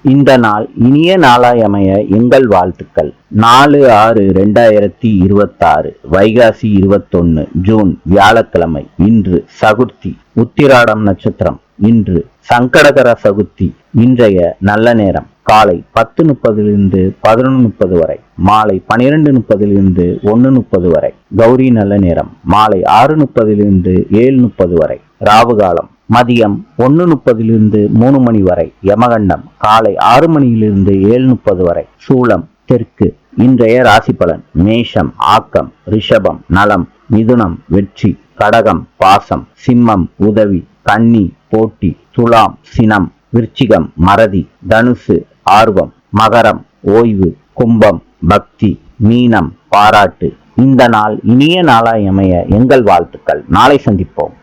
இந்த நாள் இனிய நாளாய் அமைய எங்கள் வாழ்த்துக்கள். 4/6/2026 வைகாசி 21 ஜூன் வியாழக்கிழமை. இன்று சகுர்த்தி, உத்திராடம் நட்சத்திரம். இன்று சங்கடகர சகுர்த்தி. இன்றைய நல்ல நேரம் காலை 10:30 11:30 வரை, மாலை 12:30 1:30 வரை. கௌரி நல்ல நேரம் மாலை 6:30 7:30 வரை. ராவு காலம் மதியம் 1:30 3 மணி வரை. யமகண்டம் காலை 6 மணியிலிருந்து 7:30 வரை. சூலம் தெற்கு. இன்றைய ராசி பலன்: மேஷம் ஆக்கம், ரிஷபம் நலம், மிதுனம் வெற்றி, கடகம் பாசம், சிம்மம் உதவி, கன்னி போட்டி, துலாம் சினம், விருச்சிகம் மறதி, தனுசு ஆர்வம், மகரம் ஓய்வு, கும்பம் பக்தி, மீனம் பாராட்டு. இந்த நாள் இனிய நாளாய் அமைய எங்கள் வாழ்த்துக்கள். நாளை சந்திப்போம்.